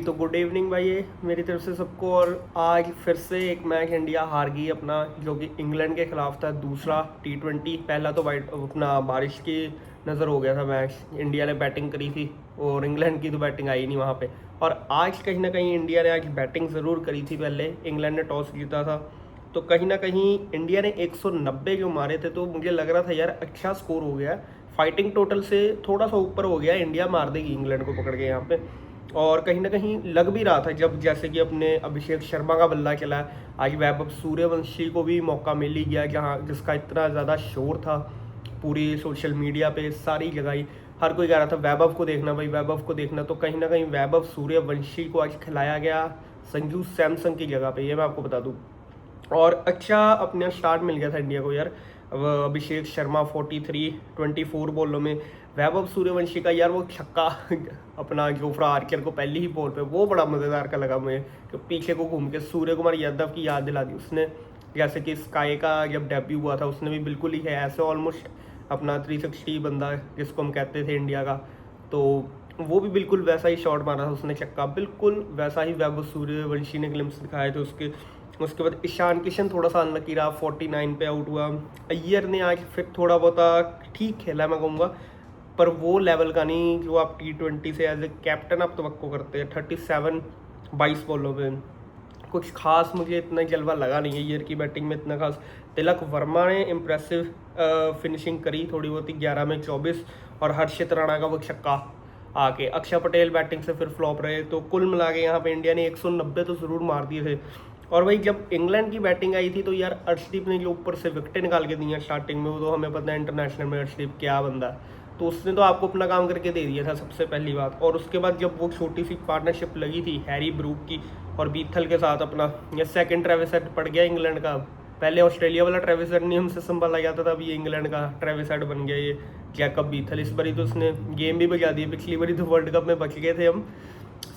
तो good evening भाई, ये मेरी तरफ से सबको। और आज फिर से एक मैच इंडिया हार गई अपना, जो कि इंग्लैंड के खिलाफ था। दूसरा T20, पहला तो वाइट अपना बारिश की नज़र हो गया था मैच। इंडिया ने बैटिंग करी थी और इंग्लैंड की तो बैटिंग आई नहीं वहाँ पे। और आज कहीं ना कहीं इंडिया ने आज बैटिंग ज़रूर करी थी। पहले इंग्लैंड ने टॉस जीता था, तो कहीं ना कहीं इंडिया ने 190 जो मारे थे, तो मुझे लग रहा था यार अच्छा स्कोर हो गया। फाइटिंग टोटल से थोड़ा सा ऊपर हो गया, इंडिया मार देगी इंग्लैंड को पकड़ के यहाँ पे। और कहीं ना कहीं लग भी रहा था, जब जैसे कि अपने अभिषेक शर्मा का बल्ला चला है, आज वैभव सूर्यवंशी को भी मौका मिल ही गया, जहाँ जिसका इतना ज़्यादा शोर था पूरी सोशल मीडिया पे, सारी जगह ही हर कोई कह रहा था वैभव को देखना भाई, वैभव को देखना। तो कहीं ना कहीं वैभव सूर्यवंशी को आज खिलाया गया संजू सैमसन की जगह पे, ये मैं आपको बता दूँ। और अच्छा अपना स्टार्ट मिल गया था इंडिया को यार। अब अभिषेक शर्मा 24 बॉलों में, वैभव सूर्यवंशी का यार वो छक्का अपना जोफ्रा आर्चर को पहली ही बॉल पे, वो बड़ा मज़ेदार का लगा मुझे, कि पीछे को घूम के सूर्य कुमार यादव की याद दिला दी उसने। जैसे कि स्काई का जब डेब्यू हुआ था, उसने भी बिल्कुल ही है ऐसे ऑलमोस्ट अपना 360 बंदा जिसको हम कहते थे इंडिया का, तो वो भी बिल्कुल वैसा ही शॉट मारा था उसने छक्का, बिल्कुल वैसा ही वैभव सूर्यवंशी ने ग्लिम्स दिखाए थे उसके। उसके बाद ईशान किशन थोड़ा सा अनलकी रहा, 49 पे आउट हुआ। अय्यर ने आज फिर थोड़ा बहुत ठीक खेला मैं कहूँगा, पर वो लेवल का नहीं जो आप T20 से एज ए कैप्टन आप तवक्को करते हैं। 37 22 बॉलों पे कुछ खास मुझे इतना जलवा लगा नहीं है ईयर की बैटिंग में, इतना खास। तिलक वर्मा ने इम्प्रेसिव फिनिशिंग करी थोड़ी बहुत ही, 11 में 24, और हर्षित राणा का वो छक्का आके। अक्षर पटेल बैटिंग से फिर फ्लॉप रहे, तो कुल मिला के यहाँ पे इंडिया ने 190 तो ज़रूर मार दिए थे। और भाई जब इंग्लैंड की बैटिंग आई थी, तो यार अर्शदीप ने जो ऊपर से विकेटें निकाल के दी हैं स्टार्टिंग में, वो तो हमें पता है इंटरनेशनल में अर्शदीप क्या बंदा है, तो उसने तो आपको अपना काम करके दे दिया था सबसे पहली बात। और उसके बाद जब वो छोटी सी पार्टनरशिप लगी थी हैरी ब्रूक की और बीथल के साथ, अपना ये सेकंड ट्रेविस हेड पड़ गया इंग्लैंड का। पहले ऑस्ट्रेलिया वाला ट्रेविस हेड नहीं हमसे संभाला जाता था, अभी ये इंग्लैंड का ट्रेविस हेड बन गया ये जैकब बीथल। इस बारी तो उसने गेम भी बजा दी, पिछली बारी तो वर्ल्ड कप में बच गए थे हम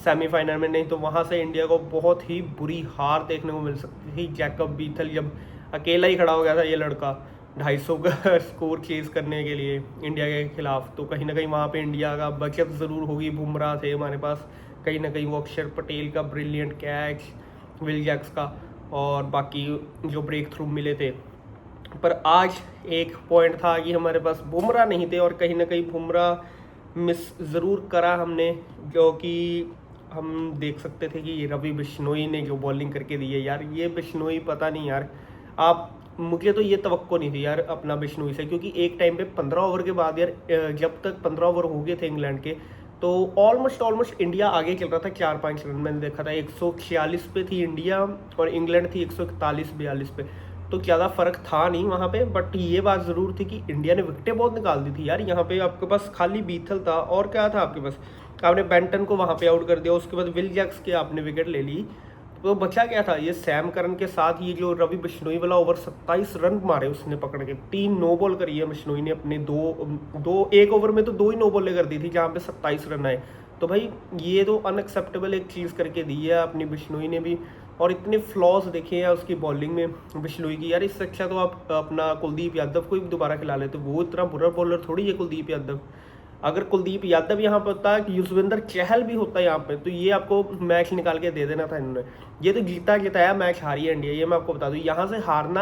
सेमीफाइनल में, नहीं तो वहाँ से इंडिया को बहुत ही बुरी हार देखने को मिल सकती थी। जैकब बीथल जब अकेला ही खड़ा हो गया था ये लड़का 250 का स्कोर चेज करने के लिए इंडिया के खिलाफ, तो कहीं ना कहीं वहाँ पे इंडिया का बचत ज़रूर होगी। बुमराह थे हमारे पास, कहीं ना कहीं वो अक्षर पटेल का ब्रिलियंट कैच, विल जैक्स का, और बाकी जो ब्रेक थ्रू मिले थे। पर आज एक पॉइंट था कि हमारे पास बुमराह नहीं थे, और कहीं ना कहीं बुमराह मिस ज़रूर करा हमने, जो कि हम देख सकते थे कि रवि बिश्नोई ने जो बॉलिंग करके दी है यार, ये बिश्नोई पता नहीं यार, आप मुझे तो ये तवक्को नहीं थी यार अपना बिश्नोई से, क्योंकि एक टाइम पे 15 ओवर के बाद यार, जब तक 15 ओवर हो गए थे इंग्लैंड के, तो ऑलमोस्ट इंडिया आगे चल रहा था 4-5 रन। मैंने देखा था 146 पे थी इंडिया और इंग्लैंड थी 141-42 पे, तो ज़्यादा फर्क था नहीं वहाँ पे। बट ये बात ज़रूर थी कि इंडिया ने विकेटें बहुत निकाल दी थी यार। यहाँ पे आपके पास खाली बीथल था, और क्या था आपके पास, आपने बेंटन को वहाँ पे आउट कर दिया, उसके बाद विल जैक्स के आपने विकेट ले ली, तो बचा क्या था ये सैम करन के साथ। ये जो रवि बिश्नोई वाला ओवर 27 रन मारे उसने पकड़ के, 3 नो बॉल करी है बिश्नोई ने अपने, एक ओवर में तो 2 ही नो बॉलें कर दी थी जहाँ पे 27 रन आए। तो भाई ये तो अनएक्सेप्टेबल एक चीज़ करके दी है अपनी बिश्नोई ने भी। और इतने फ्लॉज देखे हैं उसकी बॉलिंग में बिश्नोई की यार, इससे अच्छा तो आप अपना कुलदीप यादव को ही दोबारा खिला लेते, वो इतना बुरा बॉलर थोड़ी है कुलदीप यादव। अगर कुलदीप यादव यहाँ पर होता, युजवेंद्र चहल भी होता है यहाँ पे, तो ये आपको मैच निकाल के दे देना था इन्होंने। ये तो जीता जिताया मैच हारी है इंडिया, ये मैं आपको बता दूँ। यहाँ से हारना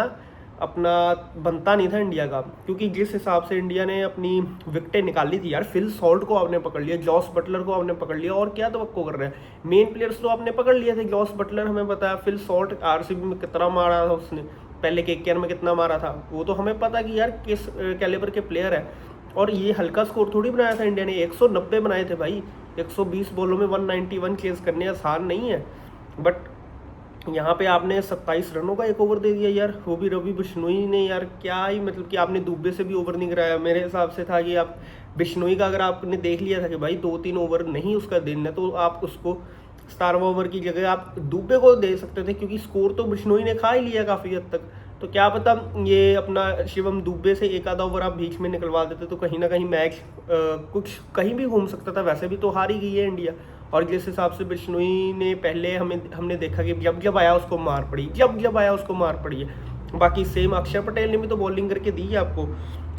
अपना बनता नहीं था इंडिया का, क्योंकि जिस हिसाब से इंडिया ने अपनी विकेटें निकाली थी यार, फिल सॉल्ट को आपने पकड़ लिया, जॉस बटलर को आपने पकड़ लिया, और क्या तवक्को कर रहे हैं। मेन प्लेयर्स तो आपने पकड़ लिए थे, जॉस बटलर हमें पता है, फिल सॉल्ट आरसीबी में कितना मारा था उसने, पहले KKR में कितना मारा था, वो तो हमें पता कि यार किस कैलिबर के प्लेयर है। और ये हल्का स्कोर थोड़ी बनाया था इंडिया ने, 190 बनाए थे भाई। 120 बॉलों में 191 चेज करने आसान नहीं है। बट यहाँ पे आपने 27 रनों का एक ओवर दे दिया यार, वो भी रवि बिश्नोई ने यार, क्या ही मतलब कि आपने दुबे से भी ओवर नहीं कराया। मेरे हिसाब से था कि आप बिश्नोई का अगर आपने देख लिया था कि भाई 2-3 ओवर नहीं उसका दिन है, तो आप उसको 17वां ओवर की जगह आप दुबे को दे सकते थे, क्योंकि स्कोर तो बिश्नोई ने खा ही लिया काफ़ी हद तक। तो क्या पता ये अपना शिवम दुबे से एक आधा ओवर आप बीच में निकलवा देते, तो कहीं ना कहीं मैच कुछ कहीं भी घूम सकता था। वैसे भी तो हार ही गई है इंडिया। और जिस हिसाब से बिश्नोई ने पहले हमने देखा कि जब आया उसको मार पड़ी, जब आया उसको मार पड़ी है। बाकी सेम अक्षर पटेल ने भी तो बॉलिंग करके दी है आपको,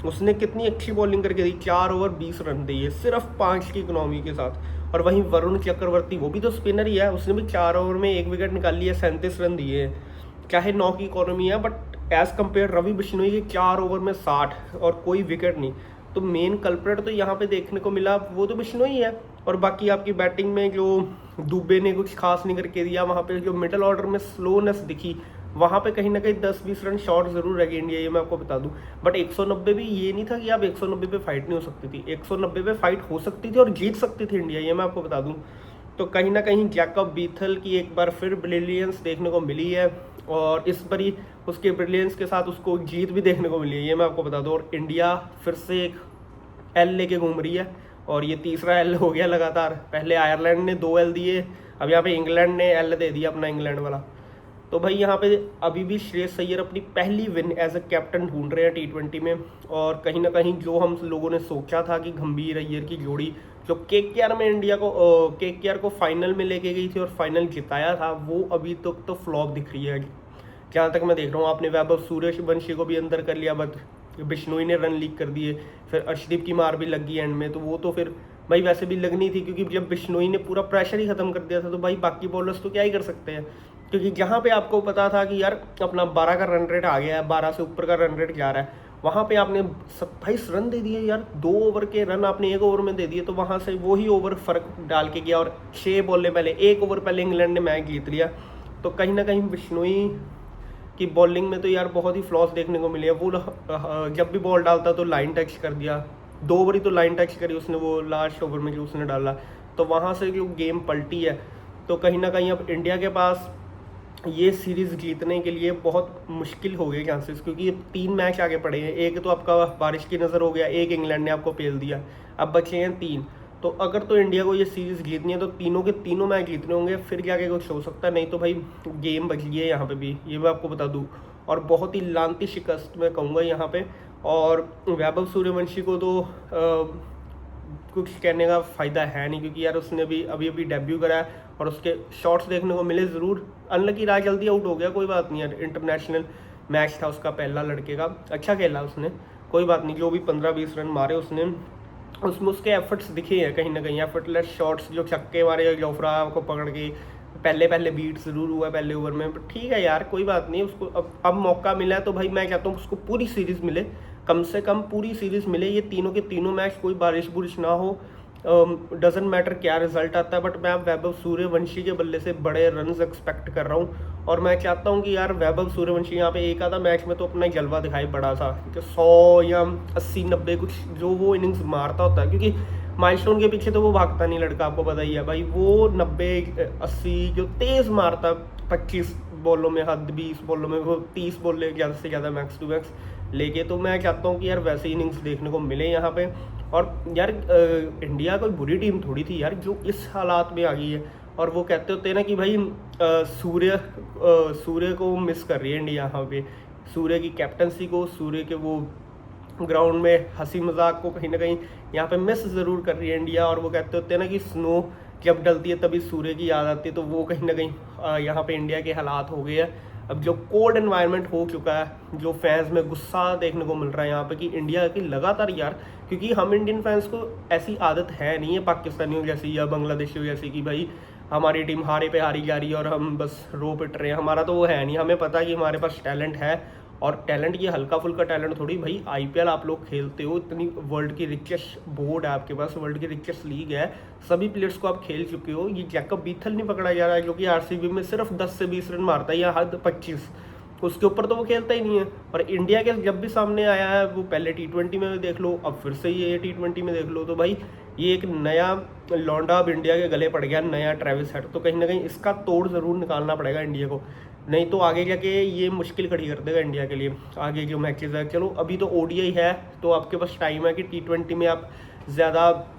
उसने कितनी अच्छी बॉलिंग करके दी, 4 ओवर 20 रन दिए सिर्फ 5 की इकोनॉमी के साथ। और वहीं वरुण चक्रवर्ती वो भी तो स्पिनर ही है, उसने भी 4 ओवर में 1 विकेट निकाल लिया, 37 रन दिए हैं। चाहे 9 की इकोनॉमी है but as compare Ravi Bishnoi के 4 ओवर में 60 और कोई विकेट नहीं। तो मेन कल्प्रेट तो यहाँ पे देखने को मिला वो तो बिश्नोई है। और बाकी आपकी बैटिंग में जो दुबे ने कुछ खास नहीं करके दिया, वहाँ पे जो मिडल ऑर्डर में स्लोनेस दिखी, वहाँ पे कहीं ना कहीं 10-20 रन शॉर्ट जरूर रह गई इंडिया, ये मैं आपको बता दूं। बट 190 भी ये नहीं था कि आप 190 पे फाइट नहीं हो सकती थी, 190 पे फाइट हो सकती थी और जीत सकती थी इंडिया, ये मैं आपको बता दूं। तो कहीं ना कहीं जैकब बीथल की एक बार फिर ब्रिलियंस देखने को मिली है, और इस बारी उसके ब्रिलियंस के साथ उसको जीत भी देखने को मिली है, ये मैं आपको बता दूं। और इंडिया फिर से एक एल लेके घूम रही है, और ये तीसरा एल हो गया लगातार। पहले आयरलैंड ने 2 एल दिए, अब यहाँ पे इंग्लैंड ने एल दे दिया अपना, इंग्लैंड वाला। तो भाई यहाँ पे अभी भी श्रेयस अय्यर अपनी पहली विन एज अ कैप्टन ढूंढ रहे हैं T20 में। और कहीं ना कहीं जो हम लोगों ने सोचा था कि गंभीर अय्यर की जोड़ी जो KKR में इंडिया को KKR को फाइनल में लेके गई थी और फाइनल जिताया था, वो अभी तक तो फ्लॉप दिख रही है जहाँ तक मैं देख रहा हूँ। आपने वैभव सूर्यवंशी को भी अंदर कर लिया, बट बिश्नोई ने रन लीक कर दिए, फिर अर्शदीप की मार भी लग गई एंड में, तो वो तो फिर भाई वैसे भी लगनी थी, क्योंकि जब बिश्नोई ने पूरा प्रेशर ही खत्म कर दिया था तो भाई बाकी बॉलर्स तो क्या ही कर सकते हैं। क्योंकि जहाँ पे आपको पता था कि यार अपना 12 का रन रेट आ गया है, 12 से ऊपर का रन रेट जा रहा है, वहाँ पे आपने 27 रन दे दिए यार, 2 ओवर के रन आपने 1 ओवर में दे दिए, तो वहाँ से वही ओवर फर्क डाल के गया। और 6 बॉल पहले 1 ओवर पहले इंग्लैंड ने मैच जीत लिया। तो कहीं ना कहीं बिश्नोई की बॉलिंग में तो यार बहुत ही फ्लॉस देखने को मिले हैं। वो जब भी बॉल डालता तो लाइन टच कर दिया, 2 ओवर ही तो लाइन टच करी उसने, वो लास्ट ओवर में जो उसने डाला, तो वहाँ से जो गेम पलटी है। तो कहीं ना कहीं अब इंडिया के पास ये सीरीज़ जीतने के लिए बहुत मुश्किल हो गए चांसेस, क्योंकि 3 मैच आगे पड़े हैं। एक तो आपका बारिश की नज़र हो गया, एक इंग्लैंड ने आपको पेल दिया, अब बचे हैं 3। तो अगर तो इंडिया को ये सीरीज़ जीतनी है तो तीनों के तीनों मैच जीतने होंगे, फिर जाके कुछ हो सकता है, नहीं तो भाई गेम बच गई है यहाँ पे भी, ये मैं आपको बता दूँ। और बहुत ही लांती शिकस्त मैं कहूँगा यहाँ पे। और वैभव सूर्यवंशी को तो कुछ कहने का फ़ायदा है नहीं, क्योंकि यार उसने भी अभी अभी डेब्यू करा है और उसके शॉट्स देखने को मिले ज़रूर। अनलकी रहा, जल्दी आउट हो गया, कोई बात नहीं यार, इंटरनेशनल मैच था उसका पहला लड़के का, अच्छा खेला उसने, कोई बात नहीं। जो भी 15-20 रन मारे उसने, उसमें उसके एफर्ट्स दिखे हैं कहीं ना कहीं, एफर्टलेस शॉट्स जो छक्के मारे जोफ्रा को पकड़ के, पहले बीट ज़रूर हुआ पहले ओवर में, ठीक है यार कोई बात नहीं। उसको अब मौका मिला है तो भाई मैं चाहता हूँ उसको पूरी सीरीज़ मिले, कम से कम पूरी सीरीज़ मिले, ये तीनों के तीनों मैच कोई बारिश बुरिश ना हो, डजेंट मैटर क्या रिजल्ट आता है। बट मैं वैभव सूर्यवंशी के बल्ले से बड़े रन्स एक्सपेक्ट कर रहा हूँ, और मैं चाहता हूँ कि यार वैभव सूर्यवंशी यहाँ पे एक आधा मैच में तो अपना जलवा दिखाई बड़ा सा, कि 100 या 80-90 कुछ जो वो इनिंग्स मारता होता है, क्योंकि माइलस्टोन के पीछे तो वो भागता नहीं लड़का, आपको पता ही है भाई, वो 90-80 जो तेज़ मारता, 25 बॉलों में हद, 20 बॉलों में वो 30 बॉल ले ज़्यादा से ज़्यादा मैक्स टू मैक्स लेके। तो मैं चाहता हूँ कि यार वैसे इनिंग्स देखने को मिले यहाँ पे। और यार इंडिया कोई बुरी टीम थोड़ी थी यार जो इस हालात में आ गई है। और वो कहते होते हैं ना कि भाई सूर्य को मिस कर रही है इंडिया यहाँ पे, सूर्य की कैप्टनसी को, सूर्य के वो ग्राउंड में हंसी मजाक को कहीं ना कहीं यहाँ पे मिस ज़रूर कर रही है इंडिया। और वो कहते होते हैं ना कि स्नो जब डलती है तभी सूर्य की याद आती है, तो वो कहीं ना कहीं यहाँ पे इंडिया के हालात हो गए हैं। अब जो कोल्ड एनवायरनमेंट हो चुका है, जो फैंस में गुस्सा देखने को मिल रहा है यहाँ पे कि इंडिया की लगातार यार, क्योंकि हम इंडियन फैंस को ऐसी आदत है नहीं है पाकिस्तानियों जैसी या बांग्लादेशियों जैसी कि भाई हमारी टीम हारे पे हारी जा रही है और हम बस रो पिट रहे हैं, हमारा तो वो है नहीं। हमें पता है कि हमारे पास टैलेंट है, और टैलेंट ये हल्का फुल्का टैलेंट थोड़ी, भाई IPL आप लोग खेलते हो, इतनी वर्ल्ड की रिचेस्ट बोर्ड है आपके पास, वर्ल्ड की रिचेस्ट लीग है, सभी प्लेयर्स को आप खेल चुके हो। ये जैकब बीथल नहीं पकड़ा जा रहा है जो कि RCB में सिर्फ 10 से 20 रन मारता है या हद 25, उसके ऊपर तो वो खेलता ही नहीं है। और इंडिया के जब भी सामने आया है, वो पहले T20 में देख लो, अब फिर से ये T20 में देख लो, तो भाई ये एक नया लौंडा अब इंडिया के गले पड़ गया, नया ट्रेविस हेड। तो कहीं ना कहीं इसका तोड़ ज़रूर निकालना पड़ेगा इंडिया को, नहीं तो आगे जाके ये मुश्किल खड़ी कर देगा इंडिया के लिए आगे जो मैचेस है। चलो अभी तो ODI है, तो आपके पास टाइम है कि T20 में आप ज़्यादा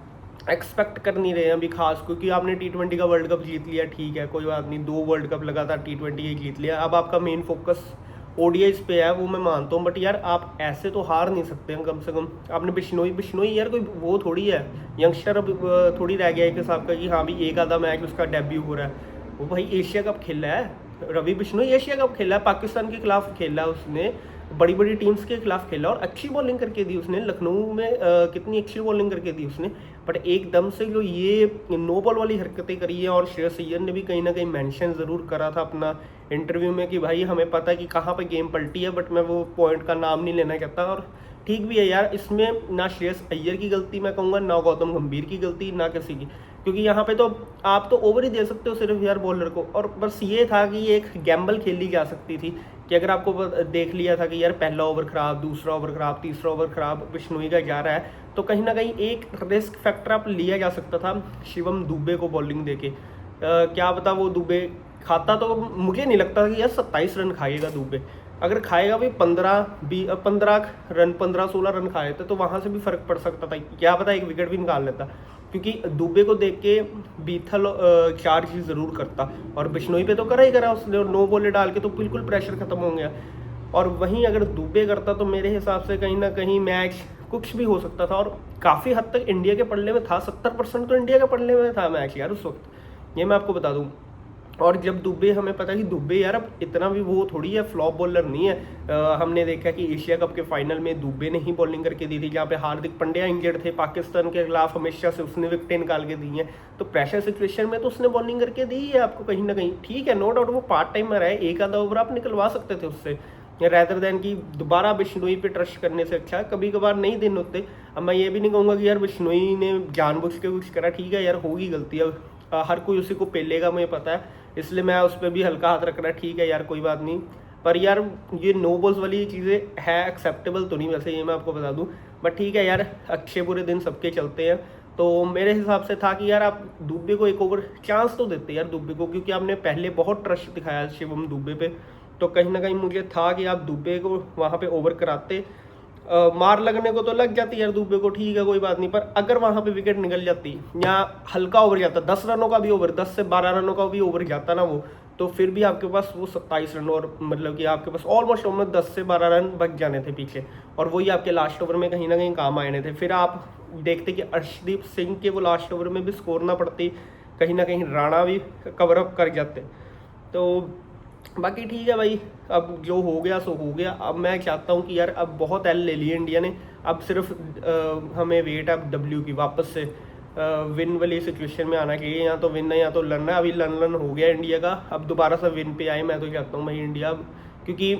एक्सपेक्ट कर नहीं रहे हैं अभी खास, क्योंकि आपने T20 का वर्ल्ड कप जीत लिया, ठीक है कोई बात नहीं, 2 वर्ल्ड कप लगातार T20 ही जीत लिया। अब आपका मेन फोकस ODIs पे है, वो मैं मानता हूँ, बट यार आप ऐसे तो हार नहीं सकते हैं। कम से कम आपने बिश्नोई यार कोई वो थोड़ी है यंगस्टर, अब थोड़ी रह गया एक हिसाब का कि हाँ भी एक आधा मैच उसका डेब्यू हो रहा है, वो भाई एशिया कप खेल रहा है, रवि बिश्नोई एशिया कप खेला है, पाकिस्तान के खिलाफ खेला है उसने, बड़ी बड़ी टीम्स के खिलाफ खेला और अच्छी बॉलिंग करके दी उसने। लखनऊ में कितनी अच्छी बॉलिंग करके दी उसने, बट एकदम से जो ये नो बॉल वाली हरकतें करी है। और श्रेयस अय्यर ने भी कहीं ना कहीं मेंशन ज़रूर करा था अपना इंटरव्यू में कि भाई हमें पता है कि कहाँ पे गेम पलटी है, बट मैं वो पॉइंट का नाम नहीं लेना चाहता। और ठीक भी है यार, इसमें ना श्रेयस अय्यर की गलती मैं कहूँगा, ना गौतम गंभीर की गलती, ना किसी की, क्योंकि यहाँ पे तो आप तो ओवर ही दे सकते हो सिर्फ यार बॉलर को। और बस ये था कि एक गैम्बल खेली जा सकती थी कि अगर आपको देख लिया था कि यार पहला ओवर खराब, दूसरा ओवर खराब, तीसरा ओवर खराब बिश्नोई का जा रहा है, तो कहीं ना कहीं एक रिस्क फैक्टर आप लिया जा सकता था शिवम दुबे को बॉलिंग देके। क्या पता वो दुबे खाता, तो मुझे नहीं लगता कि यार 27 रन खाएगा दुबे। अगर खाएगा भी 15 रन, 15-16 रन खाए थे, तो वहाँ से भी फर्क पड़ सकता था, क्या पता एक विकेट भी निकाल लेता। क्योंकि दुबे को देख के बीथल चार्ज ज़रूर करता, और बिश्नोई पे तो करा ही करा उसने, नो बॉले डाल के तो बिल्कुल प्रेशर खत्म हो गया। और वहीं अगर दुबे करता तो मेरे हिसाब से कहीं ना कहीं मैच कुछ भी हो सकता था, और काफ़ी हद तक इंडिया के पल्ले में था। 70% तो इंडिया के पल्ले में था मैच यार उस वक्त, ये मैं आपको बता दूं। और जब दुबे, हमें पता है कि दुबे यार अब इतना भी वो थोड़ी है, फ्लॉप बॉलर नहीं है। हमने देखा कि एशिया कप के फाइनल में दुबे ने ही बॉलिंग करके दी थी, जहाँ पे हार्दिक पांड्या इंजर्ड थे, पाकिस्तान के खिलाफ हमेशा से उसने विकेटें निकाल के दी हैं। तो प्रेशर सिचुएशन में तो उसने बॉलिंग करके दी है आपको कहीं ना कहीं। ठीक है, नो डाउट वो पार्ट टाइमर है, एक आधा ओवर आप निकलवा सकते थे उससे, रैदर देन कि दोबारा बिश्नोई पे ट्रस्ट करने से अच्छा कभी कभार नहीं दिन होते। अब मैं ये भी नहीं कहूँगा कि यार बिश्नोई ने जानबूझ के कुछ करा, ठीक है यार होगी गलती, अब हर कोई उसी को पेलेगा मुझे पता है, इसलिए मैं उस पर भी हल्का हाथ रख रहा, ठीक है यार कोई बात नहीं। पर यार ये नो बॉल्स वाली चीज़ें है एक्सेप्टेबल तो नहीं वैसे, ये मैं आपको बता दूं। बट ठीक है यार, अच्छे बुरे दिन सबके चलते हैं। तो मेरे हिसाब से था कि यार आप दुबे को एक ओवर चांस तो देते यार दुबे को, क्योंकि आपने पहले बहुत ट्रस्ट दिखाया शिवम दुबे पे। तो कहीं ना कहीं मुझे था कि आप दुबे को वहाँ पे ओवर कराते। मार लगने को तो लग जाती यार दुबे को, ठीक है कोई बात नहीं, पर अगर वहाँ पे विकेट निकल जाती या हल्का ओवर जाता, 10 रनों का भी ओवर, 10 से 12 रनों का भी ओवर जाता ना वो, तो फिर भी आपके पास वो 27 रन, और मतलब कि आपके पास ऑलमोस्ट 10 से 12 रन बच जाने थे पीछे, और वही आपके लास्ट ओवर में कहीं ना कहीं काम आने थे। फिर आप देखते कि अर्शदीप सिंह के वो लास्ट ओवर में भी स्कोर ना पड़ती, कहीं ना कहीं राणा भी कवर अप कर जाते। तो बाकी ठीक है भाई, अब जो हो गया सो हो गया। अब मैं चाहता हूँ कि यार अब बहुत एल ले ली इंडिया ने, अब सिर्फ हमें वेट है अब डब्ल्यू की, वापस से विन वाली सिचुएशन में आना चाहिए। या तो विन है या तो लर्न है, अभी लर्न हो गया इंडिया का, अब दोबारा से विन पे आए। मैं तो चाहता हूँ भाई इंडिया, क्योंकि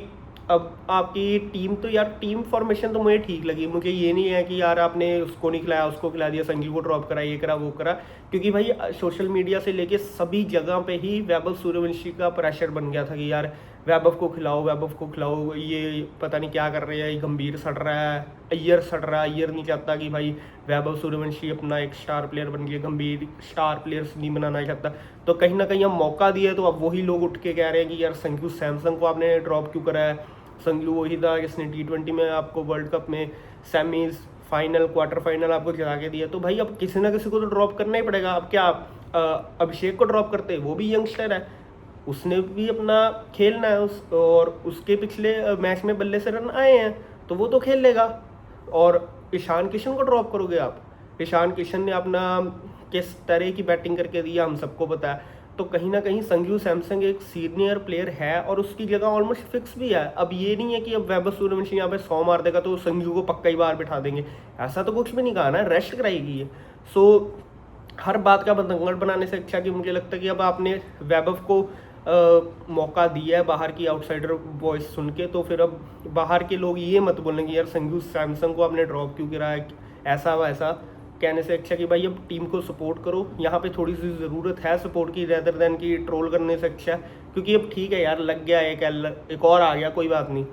अब आपकी टीम तो यार, टीम फॉर्मेशन तो मुझे ठीक लगी। मुझे ये नहीं है कि यार आपने उसको नहीं खिलाया, उसको खिला दिया, संजू को ड्रॉप करा, ये करा वो करा, क्योंकि भाई सोशल मीडिया से लेके सभी जगह पे ही वैभव सूर्यवंशी का प्रेशर बन गया था कि यार वैभव को खिलाओ, वैभव को खिलाओ, ये पता नहीं क्या कर रहे हैं, ये गंभीर सड़ रहा है, अय्यर सड़ रहा है। अय्यर नहीं चाहता कि भाई वैभव सूर्यवंशी अपना एक स्टार प्लेयर बन गया, गंभीर स्टार प्लेयर्स नहीं बनाना चाहता। तो कहीं ना कहीं हम मौका दिए, तो अब वही लोग उठ के कह रहे हैं कि यार संजू सैमसन को आपने ड्रॉप क्यों करा है। संजू वही था जिसने T20 में आपको वर्ल्ड कप में सेमीज, फाइनल, क्वार्टर फाइनल आपको गिरा के दिया। तो भाई अब किसी ना किसी को तो ड्रॉप करना ही पड़ेगा। अब क्या अभिषेक को ड्रॉप करते, वो भी यंगस्टर है, उसने भी अपना खेलना है, और उसके पिछले मैच में बल्ले से रन आए हैं, तो वो तो खेल लेगा। और ईशान किशन को ड्रॉप करोगे आप? ईशान किशन ने अपना किस तरह की बैटिंग करके दिया हम सबको पता है। तो कहीं ना कहीं संजू सैमसन एक सीनियर प्लेयर है, और उसकी जगह ऑलमोस्ट फिक्स भी है। अब ये नहीं है कि अब वैभव सूर्यवंशी यहाँ पे 100 मार देगा तो संजू को पक्का ही बाहर बिठा देंगे, ऐसा तो कुछ भी नहीं कहा ना, रेस्ट कराएगी ये। सो हर बात का बतंगड़ बनाने से अच्छा कि मुझे लगता है कि अब आपने वैभव को मौका दिया है बाहर की आउटसाइडर वॉइस सुन के, तो फिर अब बाहर के लोग ये मत बोलेंगे यार संजू सैमसन को आपने ड्रॉप क्यों करा है, ऐसा वैसा कहने से अच्छा कि भाई अब टीम को सपोर्ट करो। यहाँ पे थोड़ी सी ज़रूरत है सपोर्ट की, रेदर देन कि ट्रोल करने से अच्छा, क्योंकि अब ठीक है यार, लग गया एक और आ गया, कोई बात नहीं।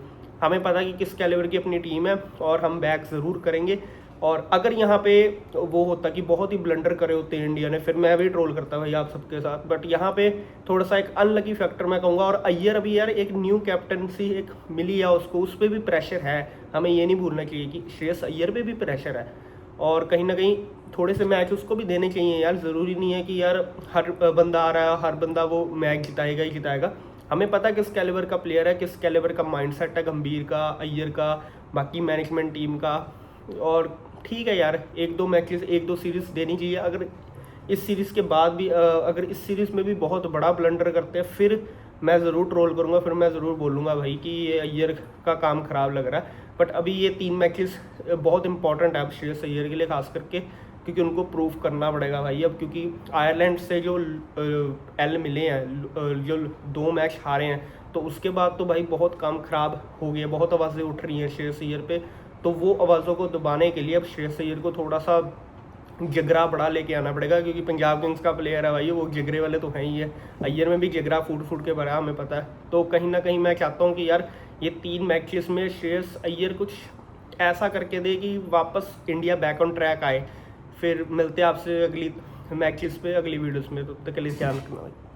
हमें पता कि किस कैलिबर की अपनी टीम है, और हम बैक ज़रूर करेंगे। और अगर यहाँ पे वो होता कि बहुत ही ब्लंडर करे होते इंडिया ने, फिर मैं भी ट्रोल करता भाई आप सबके साथ। बट यहाँ पे थोड़ा सा एक अनलकी फैक्टर मैं कहूँगा। और अय्यर अभी यार एक न्यू कैप्टनसी एक मिली है उसको, उस पर भी प्रेशर है, हमें ये नहीं भूलना चाहिए कि श्रेयस अय्यर पे भी प्रेशर है। और कहीं ना कहीं थोड़े से मैच उसको भी देने चाहिए यार, ज़रूरी नहीं है कि यार हर बंदा आ रहा है, हर बंदा वो मैच जिताएगा ही जिताएगा। हमें पता है किस कैलिबर का प्लेयर है, किस कैलिबर का माइंडसेट है गंभीर का, अय्यर का, बाकी मैनेजमेंट टीम का। और ठीक है यार, एक दो मैचेस, एक दो सीरीज देनी चाहिए। अगर इस सीरीज़ के बाद भी अगर इस सीरीज़ में भी बहुत बड़ा ब्लंडर करते हैं फिर मैं ज़रूर ट्रोल करूँगा, फिर मैं ज़रूर बोलूँगा भाई कि ये अय्यर का काम ख़राब लग रहा है। बट अभी ये 3 मैचेस बहुत इंपॉर्टेंट है अब श्रेयस अय्यर के लिए खास करके, क्योंकि उनको प्रूव करना पड़ेगा भाई अब, क्योंकि आयरलैंड से जो एल मिले हैं, जो 2 मैच हारे हैं, तो उसके बाद तो भाई बहुत काम ख़राब हो गया, बहुत आवाज़ें उठ रही हैं श्रेयस अय्यर पे। तो वो आवाज़ों को दबाने के लिए अब श्रेयस अय्यर को थोड़ा सा जिगरा बड़ा लेके आना पड़ेगा, क्योंकि पंजाब किंग्स का प्लेयर है भाई, वो जिगरे वाले तो हैं ही है। अय्यर में भी जिगरा फूट फूट के भरा है, हमें पता है। तो कहीं ना कहीं मैं चाहता हूँ कि यार ये 3 मैचेस में श्रेयस अय्यर कुछ ऐसा करके दे कि वापस इंडिया बैक ऑन ट्रैक आए। फिर मिलते हैं आपसे अगली मैचेस पे, अगली वीडियोस में। तो तब तक के लिए ध्यान रखना भाई।